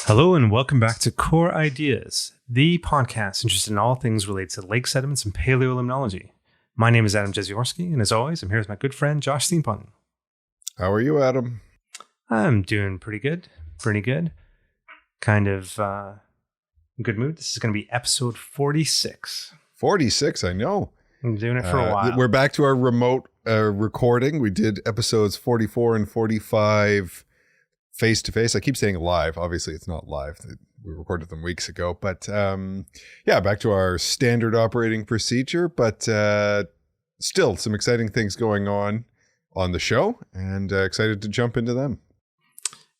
Hello and welcome back to Core Ideas, the podcast interested in all things related to lake sediments and paleolimnology. My name is Adam Jeziorski, and as always, I'm here with my good friend Josh Steenpun. How are you, Adam? I'm doing pretty good. Kind of in good mood. This is going to be episode 46. 46, I know. I'm doing it for a while. We're back to our remote recording. We did episodes 44 and 45 face-to-face. I keep saying live. Obviously, it's not live. We recorded them weeks ago. But back to our standard operating procedure. But still, some exciting things going on the show, and excited to jump into them.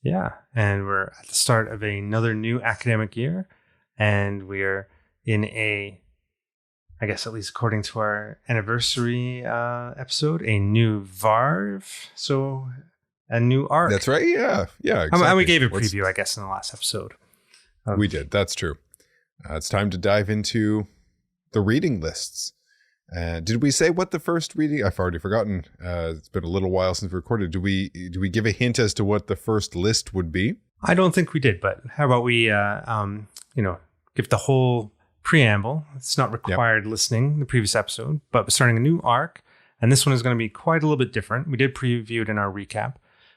Yeah, and we're at the start of another new academic year, and we're in I guess at least according to our anniversary episode, a new VARV. So a new arc. That's right. Yeah. Exactly. And we gave a preview, I guess, in the last episode. We did. That's true. It's time to dive into the reading lists. Did we say what the first reading? I've already forgotten. It's been a little while since we recorded. Do we give a hint as to what the first list would be? I don't think we did, but how about we, give the whole preamble. It's not required listening the previous episode, but we're starting a new arc, and this one is going to be quite a little bit different. We did preview it in our recap.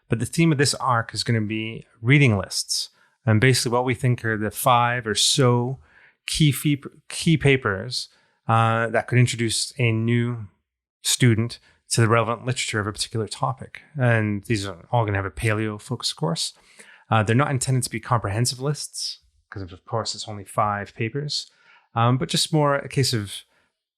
But the theme of this arc is going to be reading lists. And basically what we think are the 5 or so key papers that could introduce a new student to the relevant literature of a particular topic. And these are all going to have a paleo focus course. They're not intended to be comprehensive lists because, of course, it's only 5 papers, but just more a case of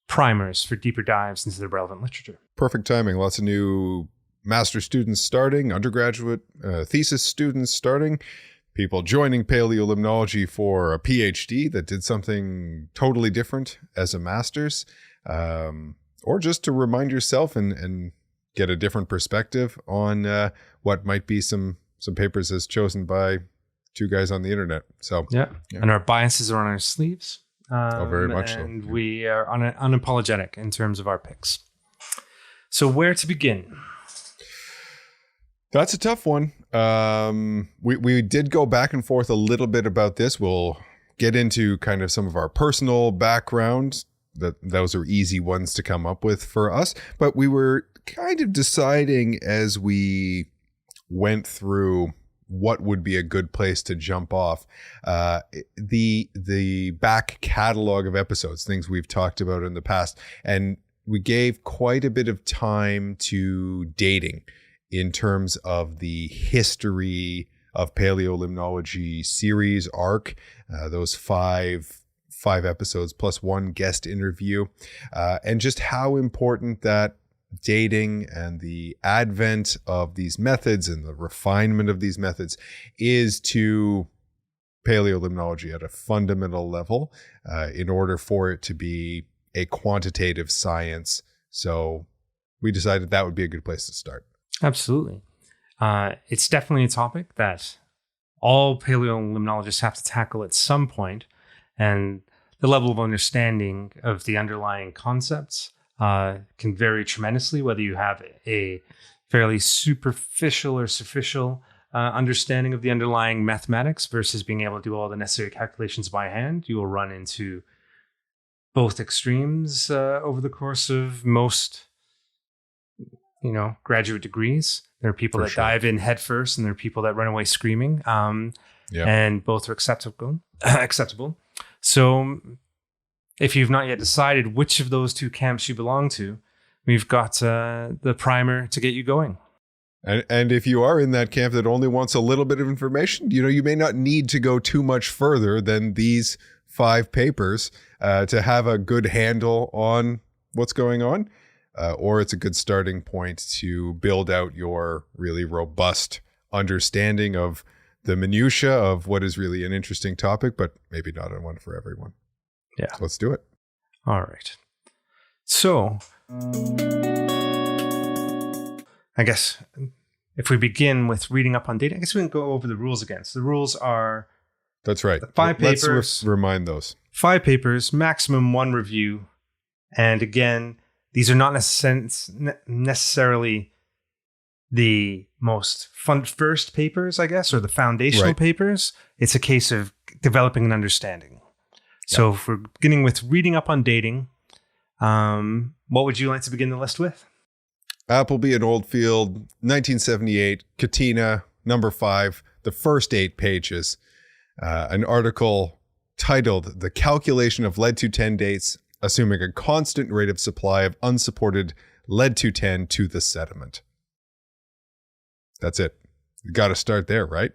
primers for deeper dives into the relevant literature. Perfect timing. Lots of new master students starting, undergraduate thesis students starting, people joining paleolimnology for a PhD that did something totally different as a master's, or just to remind yourself and get a different perspective on what might be some papers as chosen by 2 guys on the internet. So yeah. And our biases are on our sleeves. Very much so. And we are unapologetic in terms of our picks. So where to begin? That's a tough one. We did go back and forth a little bit about this. We'll get into kind of some of our personal background. Those are easy ones to come up with for us. But we were kind of deciding as we went through what would be a good place to jump off. The back catalog of episodes, things we've talked about in the past. And we gave quite a bit of time to dating in terms of the history of paleolimnology series arc, those five episodes plus 1 guest interview, and just how important that dating and the advent of these methods and the refinement of these methods is to paleolimnology at a fundamental level, in order for it to be a quantitative science. So we decided that would be a good place to start. Absolutely. It's definitely a topic that all paleolimnologists have to tackle at some point, and the level of understanding of the underlying concepts can vary tremendously, whether you have a fairly superficial or superficial understanding of the underlying mathematics versus being able to do all the necessary calculations by hand. You will run into both extremes over the course of most graduate degrees. There are people that dive in headfirst, and there are people that run away screaming. And both are acceptable. So if you've not yet decided which of those 2 camps you belong to, we've got the primer to get you going. And if you are in that camp that only wants a little bit of information, you may not need to go too much further than these 5 papers to have a good handle on what's going on. Or it's a good starting point to build out your really robust understanding of the minutia of what is really an interesting topic, but maybe not a one for everyone. Yeah. So let's do it. All right. So I guess if we begin with reading up on data, I guess we can go over the rules again. So the rules are... That's right. 5 papers. Let's remind those. 5 papers, maximum 1 review. And again, these are not necessarily the most first papers, I guess, or the foundational papers. It's a case of developing an understanding. So if we're beginning with reading up on dating, what would you like to begin the list with? Appleby and Oldfield, 1978, Katina, number 5, the first 8 pages. An article titled "The Calculation of Lead-210 Dates, Assuming a Constant Rate of Supply of Unsupported Lead-210 to the Sediment." That's it. You got to start there, right?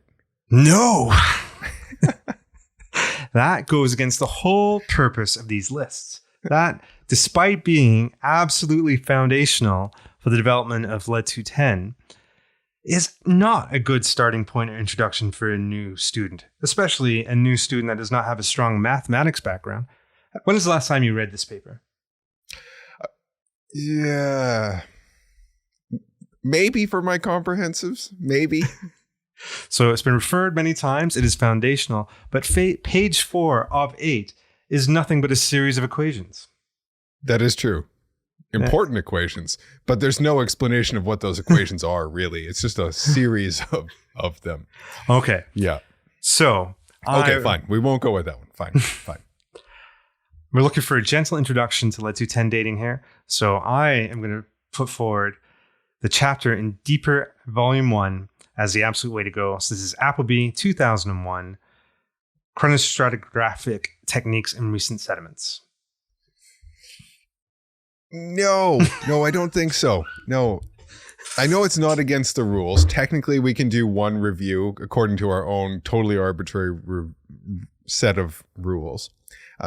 No. That goes against the whole purpose of these lists. That, despite being absolutely foundational for the development of Lead-210, is not a good starting point or introduction for a new student, especially a new student that does not have a strong mathematics background. When was the last time you read this paper? Yeah. Maybe for my comprehensives, maybe. So it's been referred many times. It is foundational, but page 4 of 8 is nothing but a series of equations. That is true. Important equations, but there's no explanation of what those equations are, really. It's just a series of them. Okay. Yeah. So. Okay, fine. We won't go with that one. Fine. We're looking for a gentle introduction to Lead-210 dating here. So I am going to put forward the chapter in Deeper, Volume 1 as the absolute way to go. So this is Appleby, 2001, Chronostratigraphic Techniques in Recent Sediments. No, I don't think so. No, I know it's not against the rules. Technically, we can do one review according to our own totally arbitrary set of rules.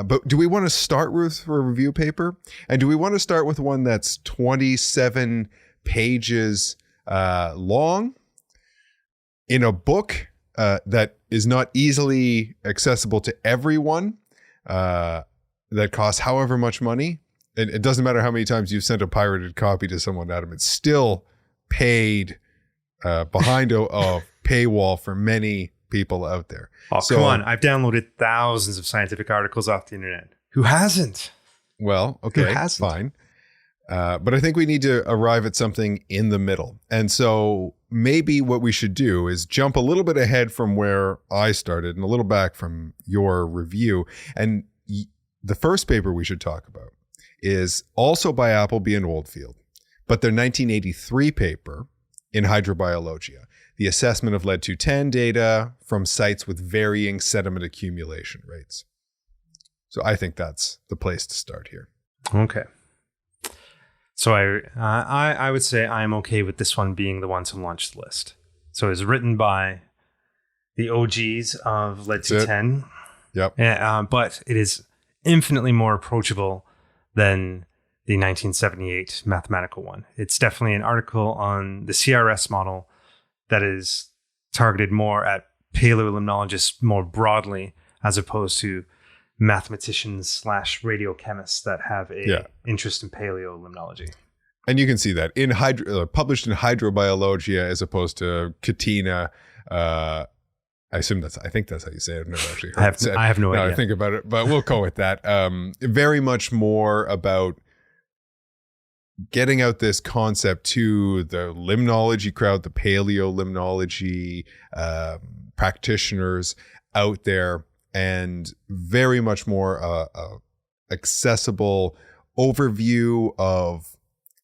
But do we want to start with a review paper? And do we want to start with one that's 27 pages long in a book that is not easily accessible to everyone, that costs however much money? And it doesn't matter how many times you've sent a pirated copy to someone, Adam, it's still paid behind a paywall for many people out there. Oh, so, come on. I've downloaded thousands of scientific articles off the internet. Who hasn't? Well, okay, fine. But I think we need to arrive at something in the middle. And so maybe what we should do is jump a little bit ahead from where I started and a little back from your review. And the first paper we should talk about is also by Appleby and Oldfield, but their 1983 paper in Hydrobiologia, the assessment of Lead-210 data from sites with varying sediment accumulation rates. So I think that's the place to start here. Okay. So I would say I'm okay with this one being the one to launch the list. So it's written by the OGs of Lead-210. Yep. But it is infinitely more approachable than the 1978 mathematical one. It's definitely an article on the CRS model that is targeted more at paleolimnologists more broadly, as opposed to mathematicians / radiochemists that have a interest in paleolimnology. And you can see that in published in Hydrobiologia as opposed to Katina. I think that's how you say it. I've never actually heard it said. I have no idea. I think about it, but we'll go with that. Very much more about getting out this concept to the limnology crowd, the paleolimnology practitioners out there, and very much more accessible overview of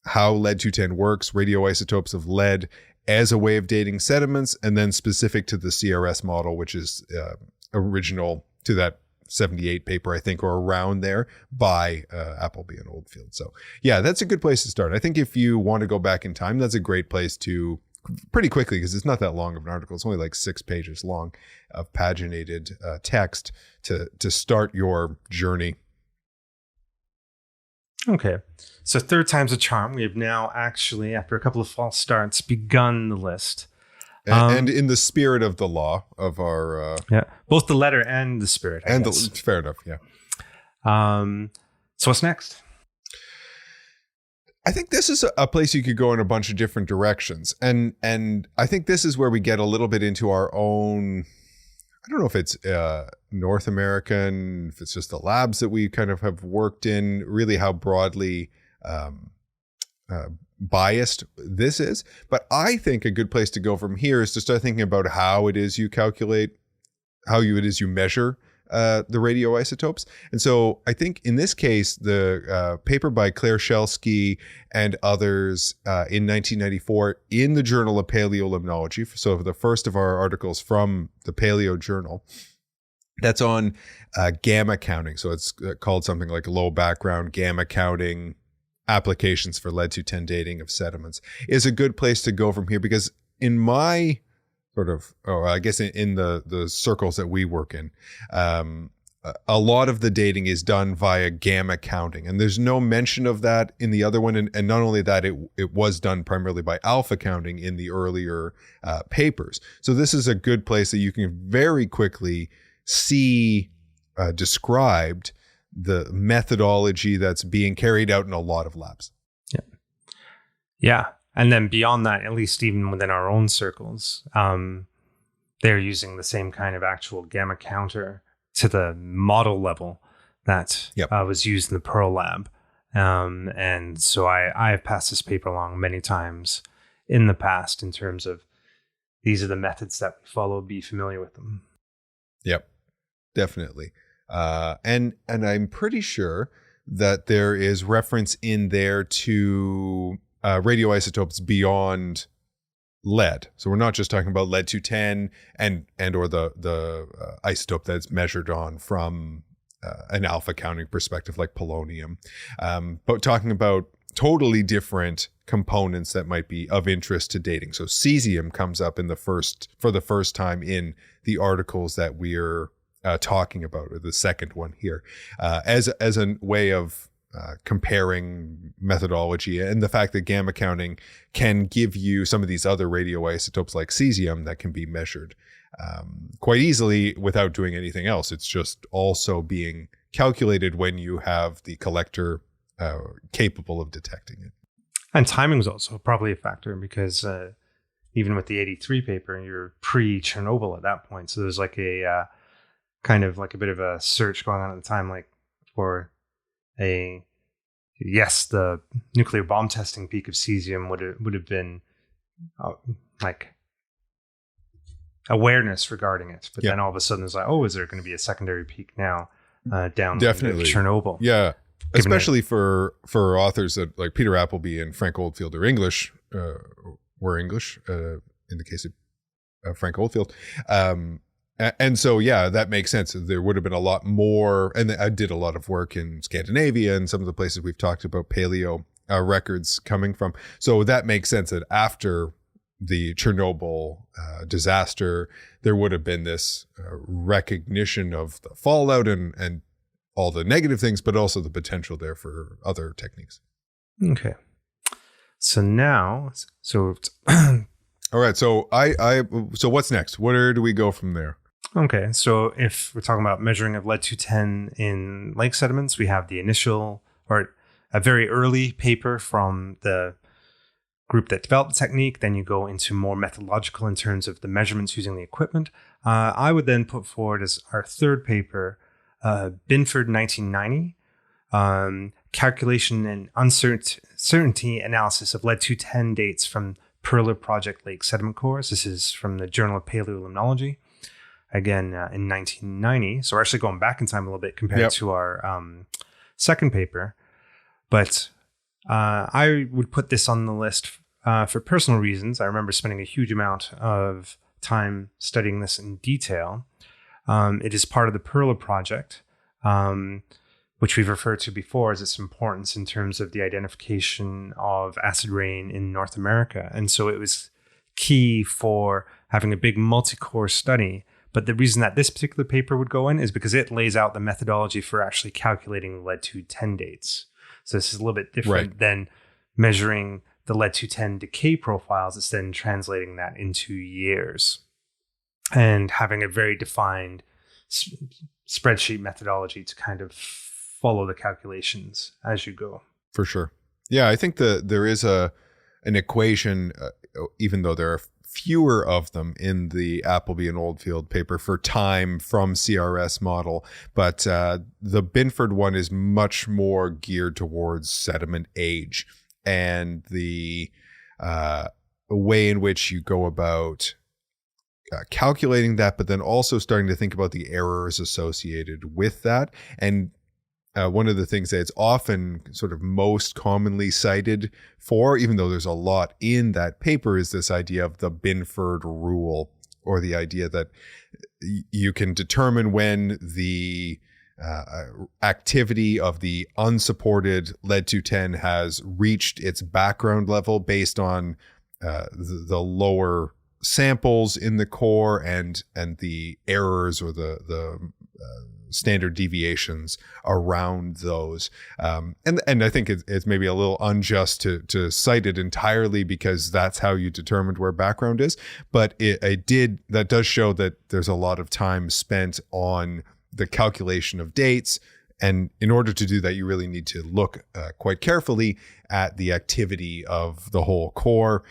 how Lead-210 works, radioisotopes of lead as a way of dating sediments, and then specific to the CRS model, which is original to that 78 paper, I think, or around there by Appleby and Oldfield. So yeah, that's a good place to start. I think if you want to go back in time, that's a great place to pretty quickly, because it's not that long of an article. It's only like 6 pages long of paginated text to start your journey. Okay. So third time's a charm. We have now actually, after a couple of false starts, begun the list. And in the spirit of the law of our... both the letter and the spirit, I guess. Fair enough, yeah. So what's next? I think this is a place you could go in a bunch of different directions. And I think this is where we get a little bit into our own... I don't know if it's North American, if it's just the labs that we kind of have worked in, really how broadly biased this is. But I think a good place to go from here is to start thinking about how it is you calculate, you measure the radioisotopes. And so I think in this case, the paper by Claire Shelsky and others in 1994 in the Journal of Paleolimnology, so the first of our articles from the Paleo Journal, that's on gamma counting. So it's called something like low background gamma counting applications for lead-210 dating of sediments, is a good place to go from here, because in my sort of, I guess in the circles that we work in, a lot of the dating is done via gamma counting, and there's no mention of that in the other one. And not only that, it was done primarily by alpha counting in the earlier papers. So this is a good place that you can very quickly see described the methodology that's being carried out in a lot of labs. Yeah. And then beyond that, at least even within our own circles, they're using the same kind of actual gamma counter to the model level that was used in the Pearl lab. And so I have passed this paper along many times in the past in terms of these are the methods that we follow, be familiar with them. Yep, definitely. And I'm pretty sure that there is reference in there to radioisotopes beyond lead. So we're not just talking about lead-210 and or the isotope that's measured on from an alpha counting perspective like polonium, but talking about totally different components that might be of interest to dating. So cesium comes up for the first time in the articles that we're talking about, or the second one here, as a way of comparing methodology, and the fact that gamma counting can give you some of these other radioisotopes like cesium that can be measured quite easily without doing anything else. It's just also being calculated when you have the collector capable of detecting it. And timing is also probably a factor, because even with the 83 paper, you're pre-Chernobyl at that point. So there's like a kind of like a bit of a search going on at the time, like for the nuclear bomb testing peak of cesium would have been like awareness regarding it. But then all of a sudden it's like, oh, is there going to be a secondary peak now down Definitely. Chernobyl? Yeah. Especially for authors that like Peter Appleby and Frank Oldfield are English, were English in the case of Frank Oldfield. And so, that makes sense. There would have been a lot more, and I did a lot of work in Scandinavia and some of the places we've talked about paleo records coming from. So that makes sense that after the Chernobyl disaster, there would have been this recognition of the fallout and all the negative things, but also the potential there for other techniques. Okay. So now, all right. So so what's next? Where do we go from there? Okay. So if we're talking about measuring of lead-210 in lake sediments, we have the initial or a very early paper from the group that developed the technique. Then you go into more methodological in terms of the measurements using the equipment. I would then put forward as our third paper, Binford 1990, calculation and uncertainty analysis of lead-210 dates from Perla Project Lake sediment cores. This is from the Journal of Paleolimnology, again in 1990. So we're actually going back in time a little bit compared to our second paper. But I would put this on the list for personal reasons. I remember spending a huge amount of time studying this in detail. It is part of the Perla Project, which we've referred to before as its importance in terms of the identification of acid rain in North America. And so it was key for having a big multi-core study. But the reason that this particular paper would go in is because it lays out the methodology for actually calculating lead-210 dates. So this is a little bit different than measuring the lead-210 decay profiles. It's then translating that into years and having a very defined spreadsheet methodology to kind of follow the calculations as you go. For sure. Yeah, I think there is an equation, even though there are fewer of them in the Appleby and Oldfield paper for time from CRS model, but the Binford one is much more geared towards sediment age and the way in which you go about calculating that, but then also starting to think about the errors associated with that. And one of the things that it's often sort of most commonly cited for, even though there's a lot in that paper, is this idea of the Binford rule, or the idea that you can determine when the activity of the unsupported lead-210 has reached its background level based on the lower samples in the core and the errors or the standard deviations around those. And I think it's maybe a little unjust to cite it entirely because that's how you determined where background is. But that does show that there's a lot of time spent on the calculation of dates. And in order to do that, you really need to look quite carefully at the activity of the whole core.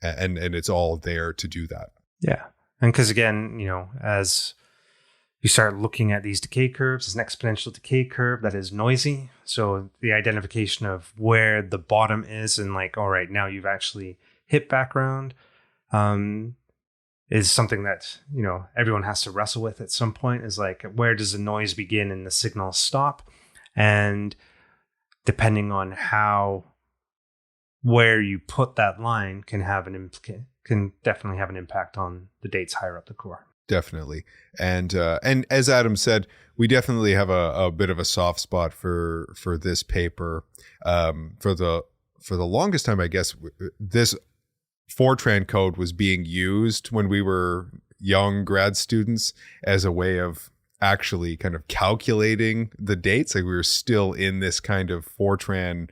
And it's all there to do that. Yeah. And because again, as you start looking at these decay curves, it's an exponential decay curve that is noisy. So the identification of where the bottom is and like, all right, now you've actually hit background is something that, everyone has to wrestle with at some point, is like, where does the noise begin and the signal stop? And depending on where you put that line can definitely have an impact on the dates higher up the core. Definitely. And as Adam said, we definitely have a bit of a soft spot for this paper. For the longest time, I guess, this Fortran code was being used when we were young grad students as a way of actually kind of calculating the dates. Like we were still in this kind of Fortran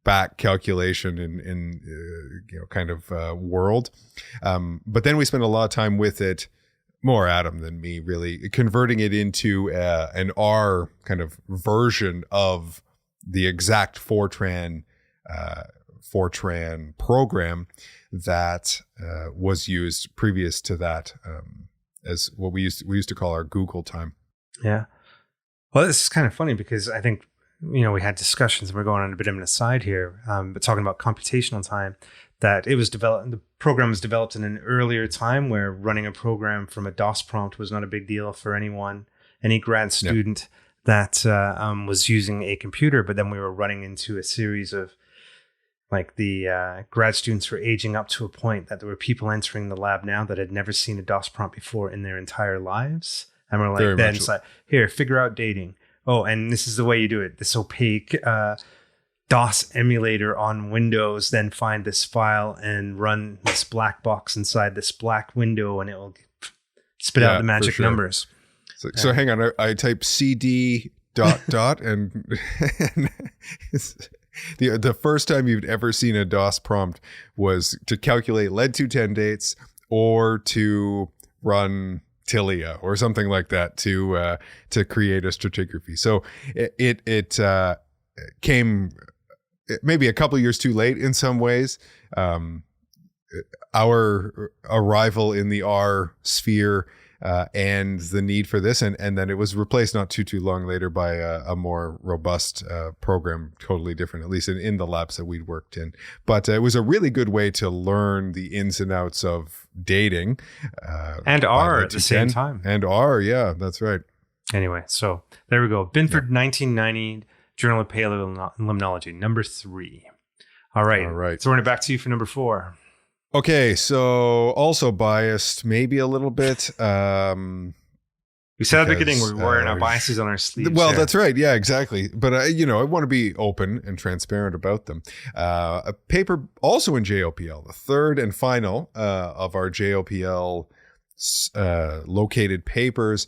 back calculation in kind of world. But then we spent a lot of time with it, more Adam than me, really, converting it into an R kind of version of the exact Fortran program that was used previous to that as what we used to call our Google time. Yeah. Well, this is kind of funny because I think, we had discussions, and we're going on a bit of an aside here, but talking about computational time, that it was developed, the program was developed in an earlier time where running a program from a DOS prompt was not a big deal for any grad student that was using a computer. But then we were running into a series of, like, the grad students were aging up to a point that there were people entering the lab now that had never seen a DOS prompt before in their entire lives. And we're like, then it's like, here, figure out dating. Oh, and this is the way you do it. This opaque DOS emulator on Windows, then find this file and run this black box inside this black window, and it will spit out the magic numbers. So hang on, I type CD ... and the first time you've ever seen a DOS prompt was to calculate lead-210 dates or to run Tilia or something like that to create a stratigraphy. So it came maybe a couple years too late in some ways. Our arrival in the R sphere and the need for this, and then it was replaced not too long later by a more robust program, totally different, at least in the labs that we'd worked in. But it was a really good way to learn the ins and outs of dating. And R at the same time. And R, yeah, that's right. Anyway, so there we go. Binford, 1990, Journal of Paleolimnology, number 3. All right. Throwing it back to you for number 4. Okay, so also biased, maybe a little bit. We said at the beginning we're wearing our biases on our sleeves. Well, that's right. Yeah, exactly. But I want to be open and transparent about them. A paper also in JOPL, the third and final of our JOPL located papers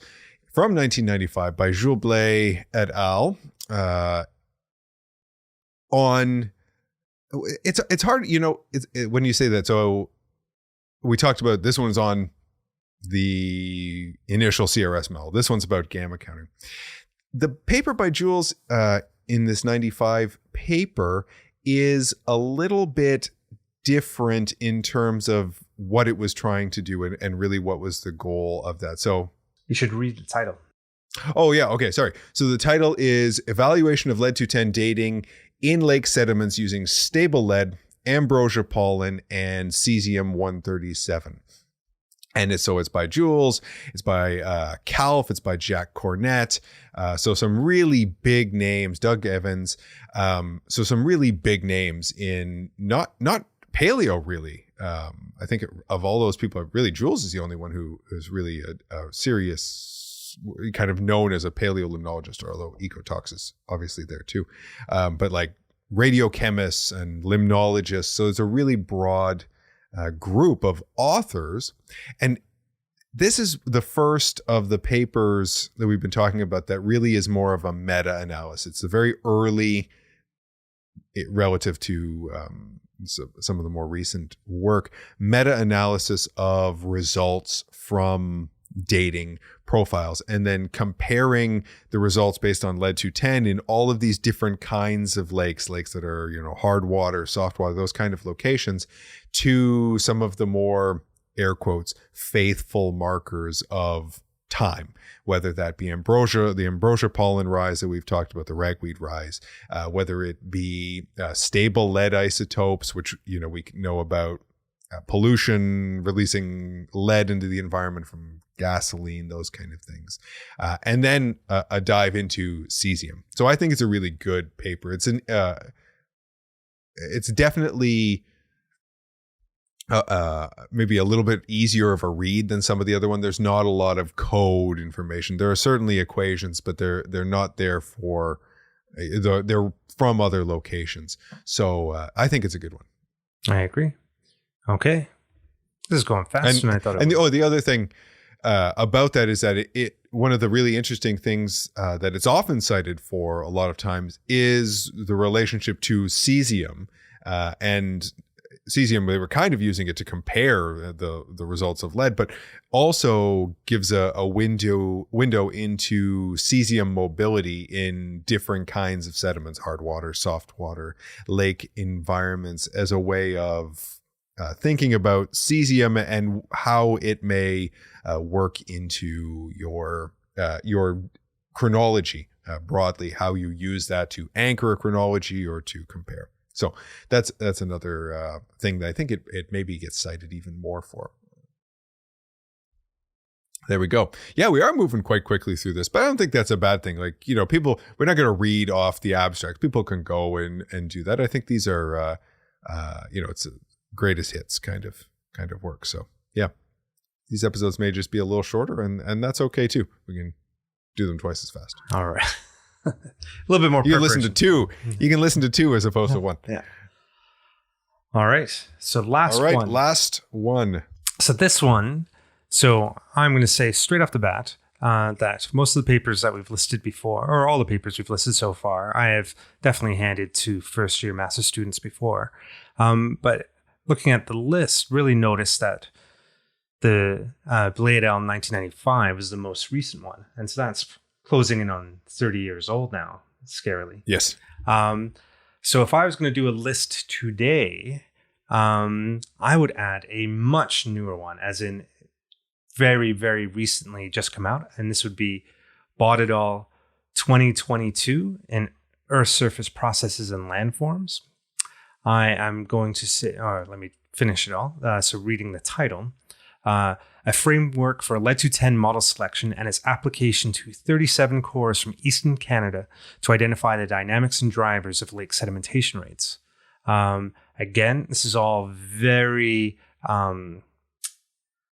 from 1995 by Jules Blais et al. On. It's hard, when you say that. So we talked about this one's on the initial CRS model. This one's about gamma counting. The paper by Jules in this 95 paper is a little bit different in terms of what it was trying to do and really what was the goal of that. So you should read the title. Oh, yeah. Okay. Sorry. So the title is Evaluation of Lead-210 Dating in Lake Sediments Using Stable Lead, Ambrosia Pollen, and Cesium-137. And it's by Jules, it's by Calf, it's by Jack Cornett. So some really big names, Doug Evans. So some really big names in not paleo, really. I think of all those people, really Jules is the only one who is really a serious, kind of known as a paleolimnologist, although ecotox is obviously there too. But like radiochemists and limnologists. So it's a really broad group of authors. And this is the first of the papers that we've been talking about that really is more of a meta-analysis. It's a very early, relative to some of the more recent work, meta-analysis of results from dating profiles, and then comparing the results based on lead-210 in all of these different kinds of lakes that are, hard water, soft water, those kind of locations, to some of the more, air quotes, faithful markers of time, whether that be the ambrosia pollen rise that we've talked about, the ragweed rise, whether it be stable lead isotopes, which, we know about pollution, releasing lead into the environment from gasoline, those kind of things. And then a dive into cesium. So I think it's a really good paper. It's definitely maybe a little bit easier of a read than some of the other one. There's not a lot of code information. There are certainly equations, but they're not there for, they're from other locations. So I think it's a good one. I agree. Okay. This is going faster than I thought it would. The other thing about that is that it one of the really interesting things that it's often cited for a lot of times is the relationship to cesium. And cesium, they were kind of using it to compare the results of lead, but also gives a window into cesium mobility in different kinds of sediments, hard water, soft water, lake environments, as a way of thinking about cesium and how it may work into your chronology broadly, how you use that to anchor a chronology or to compare. So that's another thing that I think it maybe gets cited even more for. There we go. Yeah, we are moving quite quickly through this, but I don't think that's a bad thing. Like, people, we're not going to read off the abstract. People can go and do that. I think these are, it's greatest hits kind of work. So yeah, these episodes may just be a little shorter, and that's okay too. We can do them twice as fast. All right. A little bit more. You can listen to two. You can listen to two as opposed to one. Yeah. All right. So last one. So this one. So I'm going to say straight off the bat that most of the papers that we've listed before, or all the papers we've listed so far, I have definitely handed to first-year master's students before. But looking at the list, really noticed that the Blade L 1995 is the most recent one. And so that's closing in on 30 years old now, scarily. Yes. So if I was going to do a list today, I would add a much newer one, as in very, very recently just come out. And this would be Baudadal 2022 in Earth Surface Processes and Landforms. I am going to say, let me finish it all. So reading the title, a framework for lead-210 model selection and its application to 37 cores from Eastern Canada to identify the dynamics and drivers of lake sedimentation rates. Again, this is all very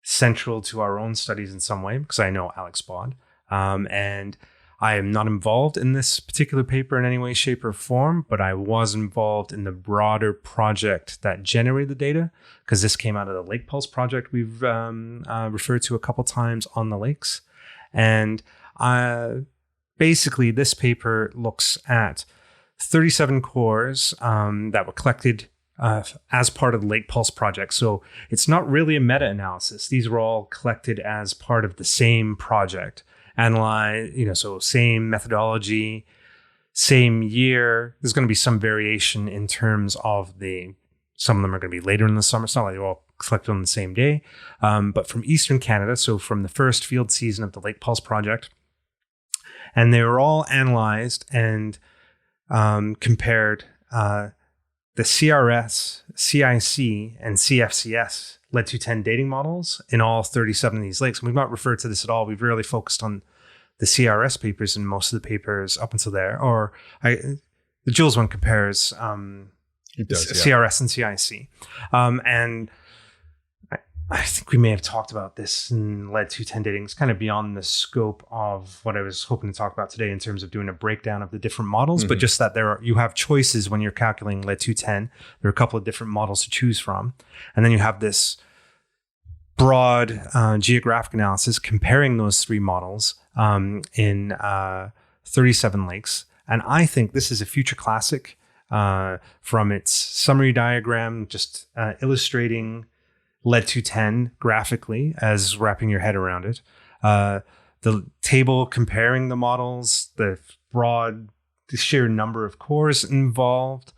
central to our own studies in some way, because I know Alex Baud, and I am not involved in this particular paper in any way, shape, or form, but I was involved in the broader project that generated the data, because this came out of the Lake Pulse project we've referred to a couple times on the lakes. And basically, this paper looks at 37 cores that were collected as part of the Lake Pulse project. So it's not really a meta-analysis. These were all collected as part of the same project. Analyze, so same methodology, same year. There's going to be some variation in terms of the some of them are going to be later in the summer. It's not like they're all collected on the same day. But from Eastern Canada, so from the first field season of the Lake Pulse project. And they were all analyzed and compared the CRS, CIC, and CFCS lead-210 dating models in all 37 of these lakes. And we've not referred to this at all. We've really focused on the CRS papers in most of the papers up until there. The Jules one compares It does, CRS and CIC. And I think we may have talked about this in lead-210 dating. It's kind of beyond the scope of what I was hoping to talk about today in terms of doing a breakdown of the different models, but just that you have choices when you're calculating lead-210. There are a couple of different models to choose from. And then you have this broad geographic analysis comparing those three models in 37 lakes. And I think this is a future classic from its summary diagram, just illustrating lead-210 graphically as wrapping your head around it. The table comparing the models, the sheer number of cores involved,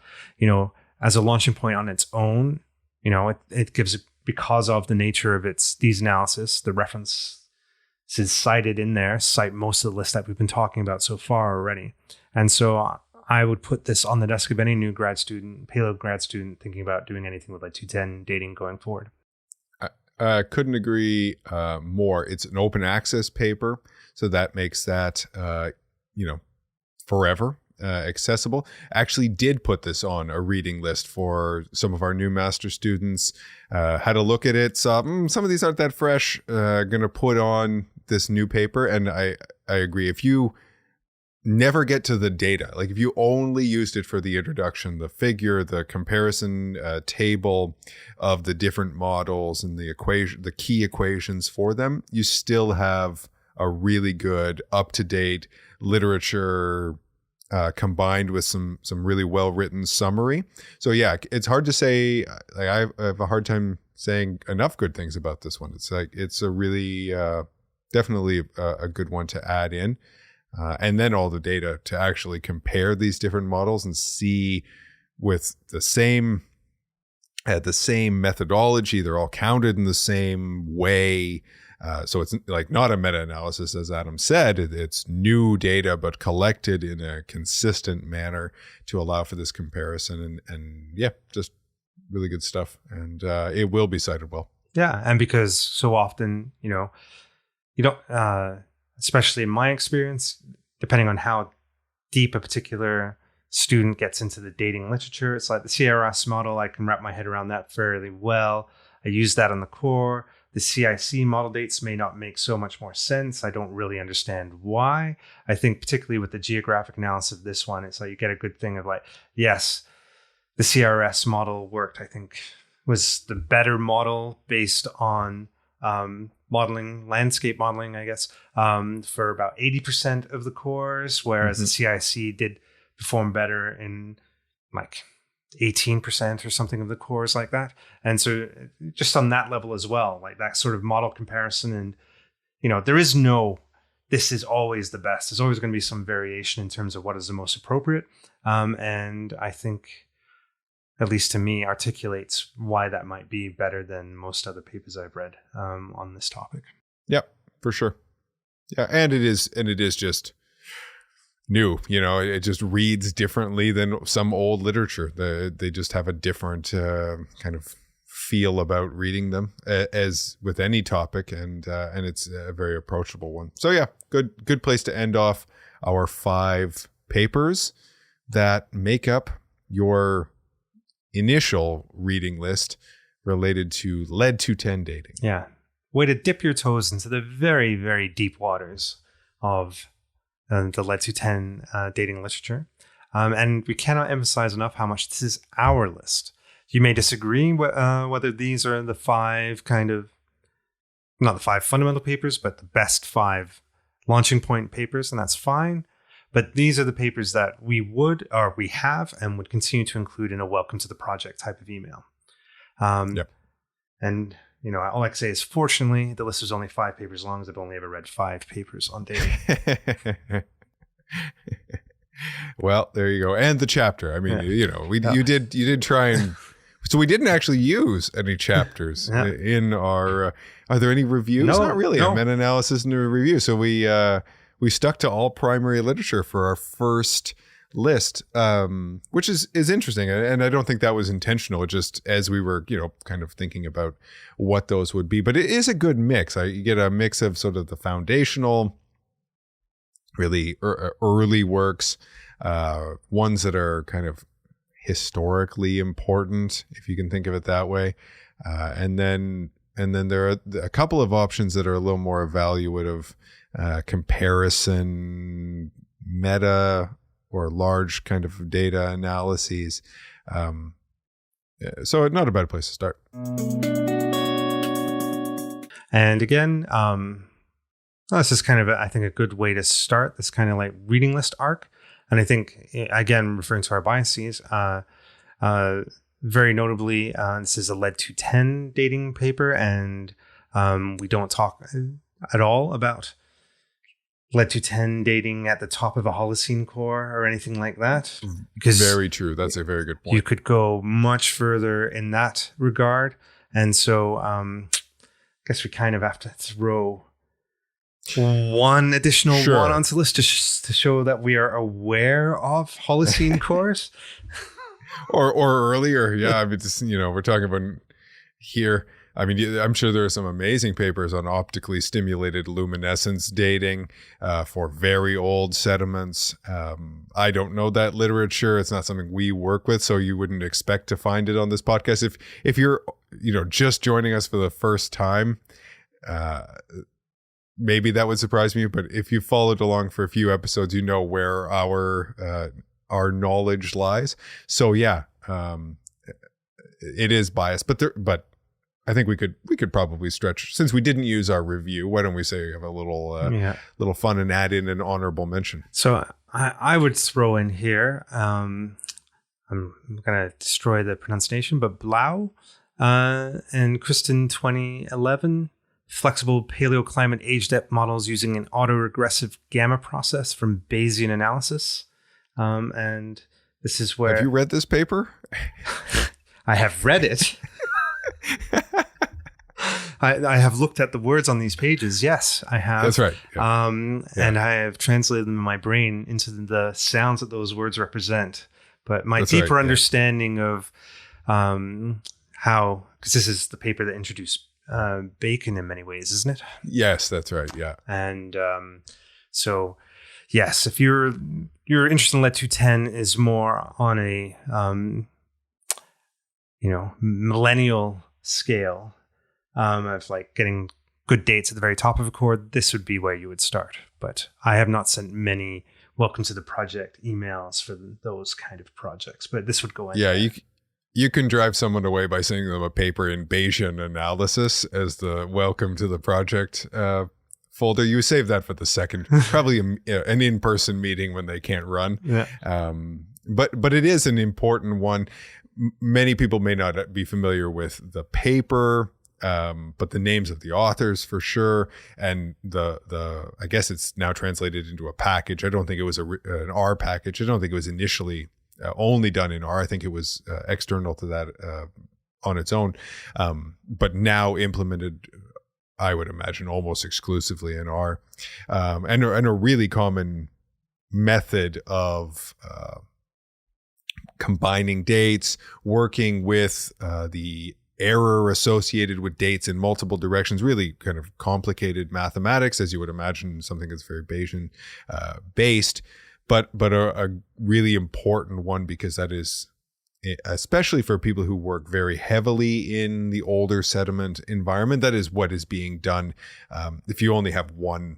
as a launching point on its own, it gives, because of the nature of these analysis, the reference is cited in there, cite most of the list that we've been talking about so far already. And so I would put this on the desk of any new grad student, paleo grad student thinking about doing anything with lead-210 dating going forward. I couldn't agree more. It's an open access paper, so that makes that, forever accessible. Actually did put this on a reading list for some of our new master students. Had a look at it, saw some of these aren't that fresh. Going to put on this new paper, and I agree. If you never get to the data, like if you only used it for the introduction, the figure, the comparison table of the different models and the key equations for them, you still have a really good up-to-date literature combined with some really well-written summary. So yeah, it's hard to say. Like I have a hard time saying enough good things about this one. It's a really definitely a good one to add in. And then all the data to actually compare these different models and see with the same methodology, they're all counted in the same way. So it's like not a meta-analysis, as Adam said. It's new data, but collected in a consistent manner to allow for this comparison. And yeah, just really good stuff. And it will be cited well. Yeah, and because so often, you don't... especially in my experience, depending on how deep a particular student gets into the dating literature, it's like the CRS model, I can wrap my head around that fairly well. I use that on the core. The CIC model dates may not make so much more sense. I don't really understand why. I think particularly with the geographic analysis of this one, it's like you get a good thing of like, yes, the CRS model worked, I think was the better model based on landscape modeling, I guess, for about 80% of the cores, whereas the CIC did perform better in like 18% or something of the cores like that. And so just on that level as well, like that sort of model comparison. And, there is this is always the best. There's always going to be some variation in terms of what is the most appropriate. And I think, at least to me, articulates why that might be better than most other papers I've read on this topic. Yeah, for sure. Yeah, and it is just new. It just reads differently than some old literature. They just have a different kind of feel about reading them, as with any topic, and it's a very approachable one. So yeah, good place to end off our 5 papers that make up your initial reading list related to lead-210 dating. Yeah. Way to dip your toes into the very, very deep waters of the lead-210 dating literature. And we cannot emphasize enough how much this is our list. You may disagree whether these are the 5 not the 5 fundamental papers, but the best 5 launching point papers, and that's fine. But these are the papers that we have and would continue to include in a welcome to the project type of email. Yep. And, all I can say is, fortunately, the list is only 5 papers long, as I've only ever read 5 papers on dating. Well, there you go. And the chapter. I mean, you did try and So we didn't actually use any chapters in our. Are there any reviews? No, not really. A meta-analysis and a review. So we stuck to all primary literature for our first list, which is interesting, and I don't think that was intentional. It just, as we were kind of thinking about what those would be, but it is a good mix. You get a mix of sort of the foundational, really early works, ones that are kind of historically important, if you can think of it that way, and then there are a couple of options that are a little more evaluative, comparison, meta, or large kind of data analyses. So not a bad place to start. And again, this is kind of, I think, a good way to start this kind of like reading list arc. And I think, again, referring to our biases, very notably, this is a lead-210 dating paper, and we don't talk at all about lead-210 dating at the top of a Holocene core or anything like that. Because very true. That's a very good point. You could go much further in that regard. And so I guess we kind of have to throw one additional one onto the list to show that we are aware of Holocene cores. or earlier. Yeah. I mean, just, we're talking about here. I mean, I'm sure there are some amazing papers on optically stimulated luminescence dating for very old sediments. I don't know that literature. It's not something we work with, so you wouldn't expect to find it on this podcast. If you're, just joining us for the first time, maybe that would surprise me. But if you followed along for a few episodes, you know where our knowledge lies. So yeah, it is biased, but I think we could probably stretch, since we didn't use our review. Why don't we say we have a little fun and add in an honorable mention? So I would throw in here. I'm gonna destroy the pronunciation, but Blau and Kristen 2011, flexible paleoclimate age depth models using an autoregressive gamma process from Bayesian analysis. And this is where. Have you read this paper? I have read it. I have looked at the words on these pages. Yes, I have. That's right. Yeah. And I have translated them in my brain into the sounds that those words represent. But my deeper understanding of how, because this is the paper that introduced Bacon in many ways, isn't it? Yes, that's right. Yeah. And so, yes, if your interest in lead-210 is more on a millennial scale of like getting good dates at the very top of a core, this would be where you would start. But I have not sent many welcome to the project emails for those kind of projects, but this would go in. Yeah, you can drive someone away by sending them a paper in Bayesian analysis as the welcome to the project folder. You save that for the second, probably an in-person meeting when they can't run. Yeah. But it is an important one. Many people may not be familiar with the paper, but the names of the authors for sure, and the I guess it's now translated into a package. I don't think it was an R package. I don't think it was initially only done in R. I think it was external to that on its own, but now implemented, I would imagine, almost exclusively in R, and a really common method of combining dates, working with the error associated with dates in multiple directions, really kind of complicated mathematics, as you would imagine, something that's very Bayesian based, but a really important one, because that is, especially for people who work very heavily in the older sediment environment, that is what is being done. If you only have one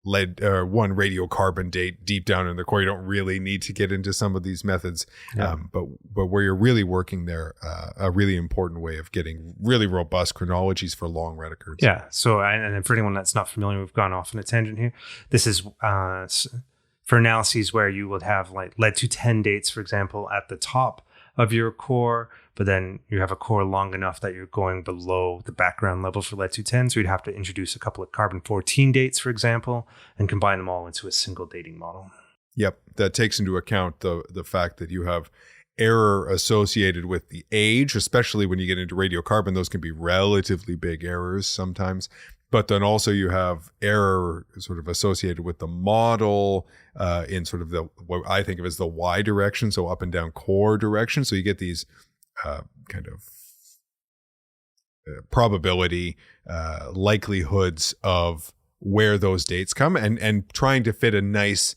radiocarbon date deep down in the core, you don't really need to get into some of these methods. Yeah. But where you're really working there, a really important way of getting really robust chronologies for long records. Yeah. So, and for anyone that's not familiar, we've gone off on a tangent here. This is for analyses where you would have like lead-210 dates, for example, at the top of your core, but then you have a core long enough that you're going below the background level for lead-210. So you'd have to introduce a couple of carbon-14 dates, for example, and combine them all into a single dating model. Yep. That takes into account the fact that you have error associated with the age, especially when you get into radiocarbon. Those can be relatively big errors sometimes. But then also you have error sort of associated with the model in sort of what I think of as the Y direction, so up and down core direction. So you get these kind of probability likelihoods of where those dates come, and trying to fit a nice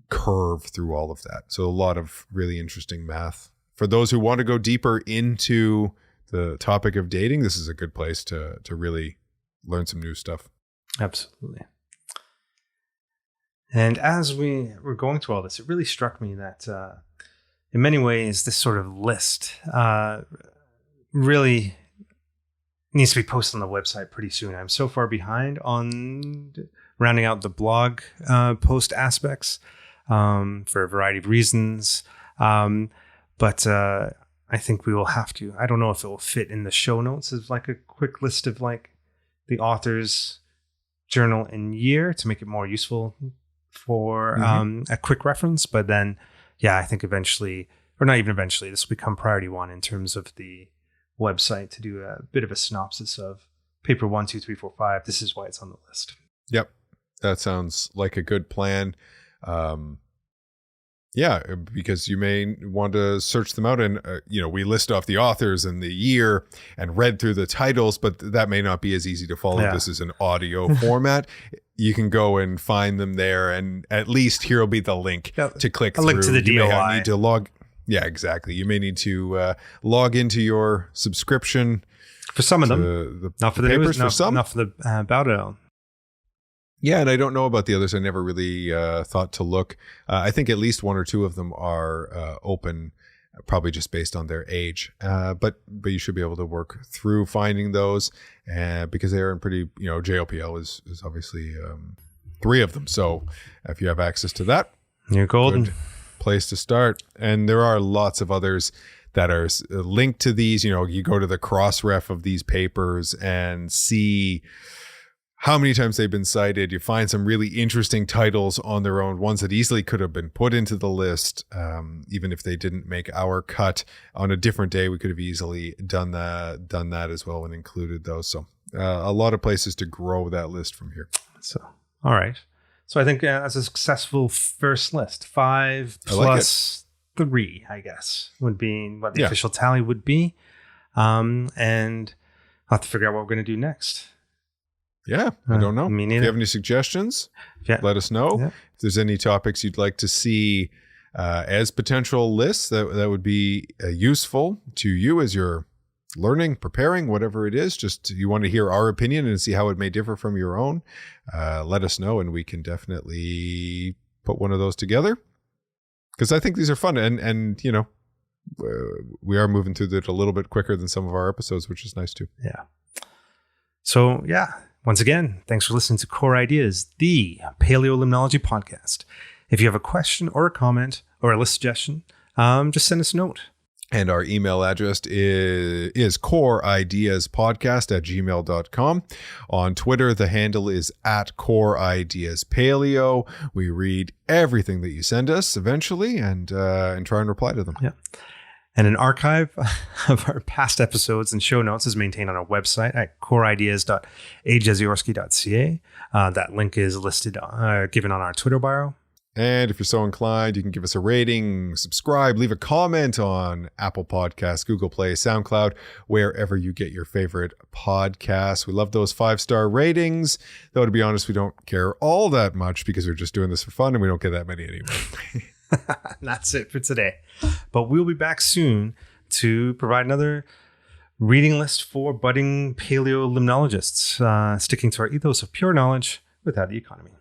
curve through all of that. So a lot of really interesting math. For those who want to go deeper into the topic of dating, this is a good place to really learn some new stuff. Absolutely. And as we were going through all this, it really struck me that in many ways, this sort of list really needs to be posted on the website pretty soon. I'm so far behind on rounding out the blog post aspects for a variety of reasons. But I think we will have to. I don't know if it will fit in the show notes as like a quick list of like the author's journal and year to make it more useful for a quick reference. But then, yeah, I think eventually, or not even eventually, this will become priority one in terms of the website to do a bit of a synopsis of paper 1, 2, 3, 4, 5. This is why it's on the list. Yep. That sounds like a good plan. Yeah, because you may want to search them out, and we list off the authors and the year and read through the titles, but that may not be as easy to follow. Yeah. This is an audio format. You can go and find them there, and at least here will be the link to click through. A link to the DOI. You may need to log. Yeah, exactly. You may need to log into your subscription for some of them. Not for the papers. For some, not for the Bowdell. Yeah, and I don't know about the others. I never really thought to look. I think at least one or two of them are open, probably just based on their age. But you should be able to work through finding those because they are in pretty, JLPL is obviously 3 of them. So if you have access to that, you're golden. Good place to start. And there are lots of others that are linked to these. You go to the cross-ref of these papers and see how many times they've been cited. You find some really interesting titles on their own, ones that easily could have been put into the list. Even if they didn't make our cut on a different day, we could have easily done that as well and included those. So a lot of places to grow that list from here. So, all right. So I think that's a successful first list. 5 plus 3, I guess, would be what the official tally would be. And I'll have to figure out what we're going to do next. Yeah, I don't know. Me neither. If you have any suggestions, let us know. Yeah. If there's any topics you'd like to see as potential lists that would be useful to you as you're learning, preparing, whatever it is, just you want to hear our opinion and see how it may differ from your own, let us know and we can definitely put one of those together. Because I think these are fun and we are moving through it a little bit quicker than some of our episodes, which is nice too. Yeah. So, once again, thanks for listening to Core Ideas, the paleolimnology podcast. If you have a question or a comment or a list suggestion, just send us a note. And our email address is coreideaspodcast@gmail.com. On Twitter, the handle is @coreideaspaleo. We read everything that you send us eventually and try and reply to them. Yeah. And an archive of our past episodes and show notes is maintained on our website at coreideas.ajeziorsky.ca. That link is listed, given on our Twitter bio. And if you're so inclined, you can give us a rating, subscribe, leave a comment on Apple Podcasts, Google Play, SoundCloud, wherever you get your favorite podcasts. We love those 5-star ratings. Though, to be honest, we don't care all that much because we're just doing this for fun and we don't get that many anyway. That's it for today. But we'll be back soon to provide another reading list for budding paleolimnologists, sticking to our ethos of pure knowledge without the economy.